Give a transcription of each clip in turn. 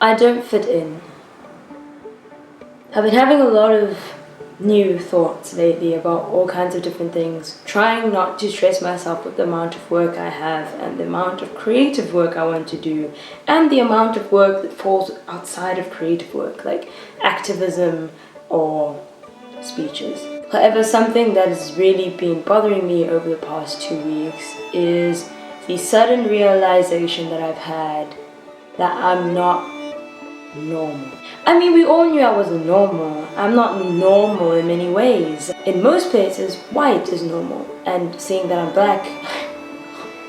I don't fit in. I've been having a lot of new thoughts lately about all kinds of different things, trying not to stress myself with the amount of work I have and the amount of creative work I want to do and the amount of work that falls outside of creative work, like activism or speeches. However, something that has really been bothering me over the past 2 weeks is the sudden realization that I've had that I'm not normal. I mean, we all knew I wasn't normal. I'm not normal in many ways. In most places, white is normal. And seeing that I'm black,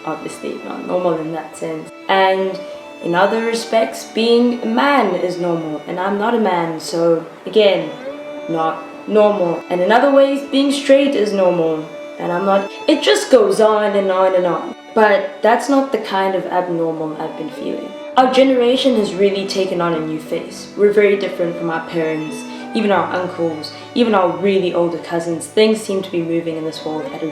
obviously not normal in that sense. And in other respects, being a man is normal. And I'm not a man, so again, not normal. And in other ways, being straight is normal. And I'm not. It just goes on and on and on. But that's not the kind of abnormal I've been feeling. Our generation has really taken on a new face. We're very different from our parents, even our uncles, even our really older cousins. Things seem to be moving in this world at a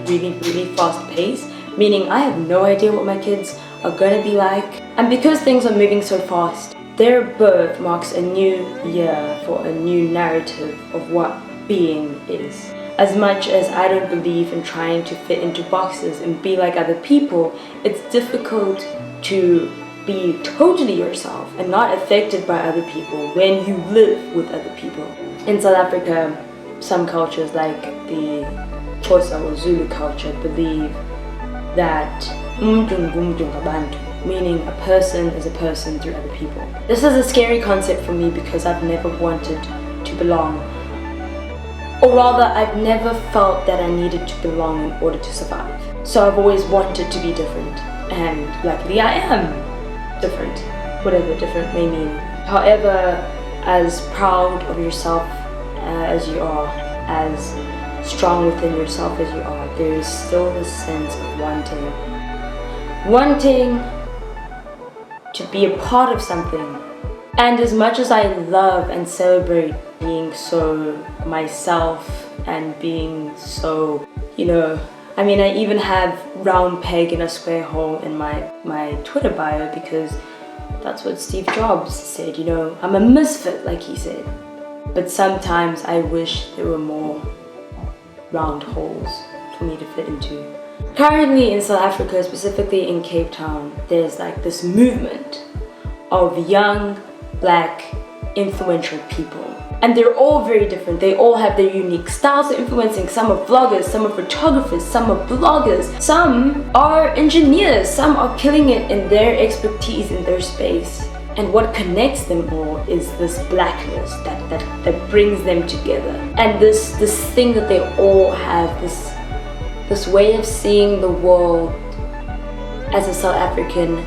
really fast pace, meaning I have no idea what my kids are going to be like. And because things are moving so fast, their birth marks a new year for a new narrative of what being is. As much as I don't believe in trying to fit into boxes and be like other people, it's difficult to be totally yourself and not affected by other people when you live with other people. In South Africa, some cultures like the Xhosa or Zulu culture believe that meaning a person is a person through other people. This is a scary concept for me because I've never wanted to belong. Or rather, I've never felt that I needed to belong in order to survive. So I've always wanted to be different, and luckily I am different, whatever different may mean. However, as proud of yourself as you are, as strong within yourself as you are, there is still this sense of wanting to be a part of something. And as much as I love and celebrate being so myself and being so, I mean, I even have round peg in a square hole in my Twitter bio because that's what Steve Jobs said, I'm a misfit, like he said. But sometimes I wish there were more round holes for me to fit into. Currently in South Africa, specifically in Cape Town, there's like this movement of young, black, influential people. And they're all very different. They all have their unique styles of influencing. Some are vloggers, some are photographers, some are bloggers, some are engineers, some are killing it in their expertise in their space. And what connects them all is this blackness that brings them together. And this thing that they all have, this way of seeing the world as a South African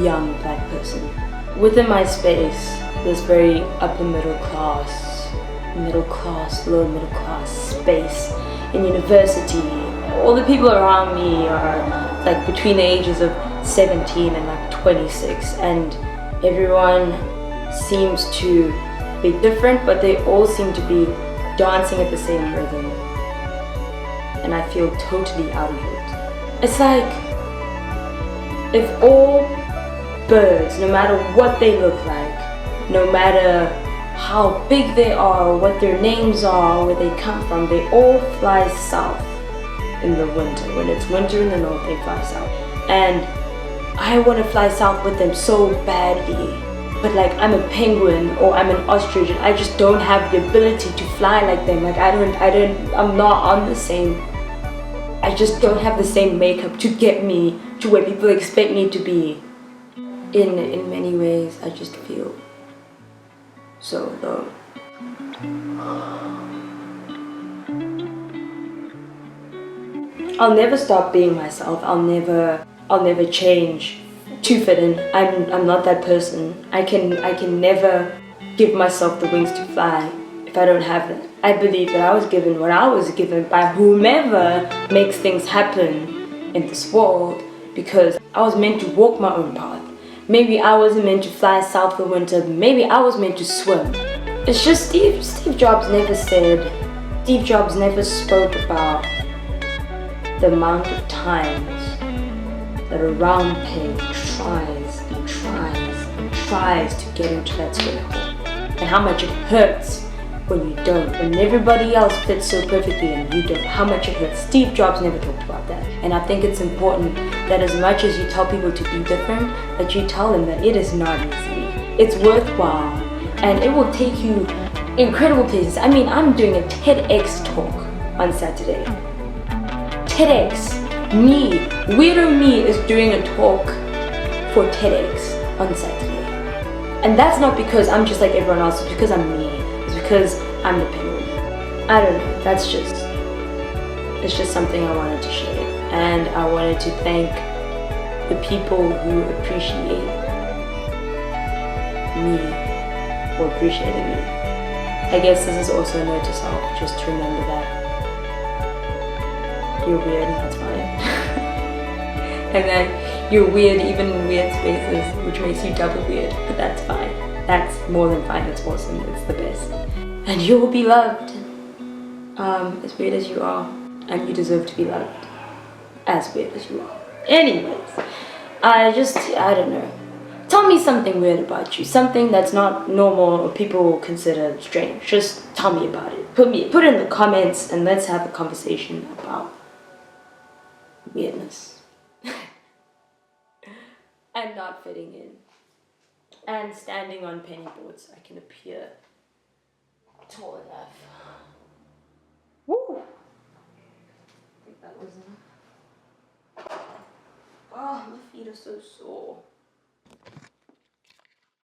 young black person. Within my space, this very upper middle class, lower middle class space in university. All the people around me are like between the ages of 17 and like 26, and everyone seems to be different, but they all seem to be dancing at the same rhythm. And I feel totally out of it. It's like if all birds, no matter what they look like, no matter how big they are, what their names are, where they come from, they all fly south in the winter. When it's winter in the north, they fly south. And I want to fly south with them so badly. But like, I'm a penguin or I'm an ostrich and I just don't have the ability to fly like them. Like I'm not on the same, I just don't have the same makeup to get me to where people expect me to be. In many ways, I just feel so low. I'll never stop being myself. I'll never change to fit in. I'm not that person. I can never give myself the wings to fly if I don't have them. I believe that I was given what I was given by whomever makes things happen in this world, because I was meant to walk my own path. Maybe I wasn't meant to fly south for winter, maybe I was meant to swim. It's just Steve Jobs never spoke about the amount of times that a round peg tries and tries and tries to get into that square hole, and how much it hurts when you don't, when everybody else fits so perfectly and you don't, how much it hurts. Steve Jobs never talked about that. And I think it's important that as much as you tell people to be different, that you tell them that it is not easy. It's worthwhile, and it will take you incredible places. I mean, I'm doing a TEDx talk on Saturday. TEDx, me, weirdo me is doing a talk for TEDx on Saturday. And that's not because I'm just like everyone else, it's because I'm me. It's because I'm the penguin. I don't know, it's just something I wanted to share. And I wanted to thank the people who appreciate me, or appreciated me. I guess this is also a note to self, just to remember that you're weird and that's fine. And that you're weird even in weird spaces, which makes you double weird, but that's fine. That's more than fine, it's awesome, it's the best. And you will be loved, as weird as you are, and you deserve to be loved, as weird as you are. Anyways, I don't know. Tell me something weird about you, something that's not normal or people consider strange. Just tell me about it. Put it in the comments and let's have a conversation about weirdness. And not fitting in. And standing on penny boards, I can appear tall enough. Woo! I think that was enough. Oh, my feet are so sore.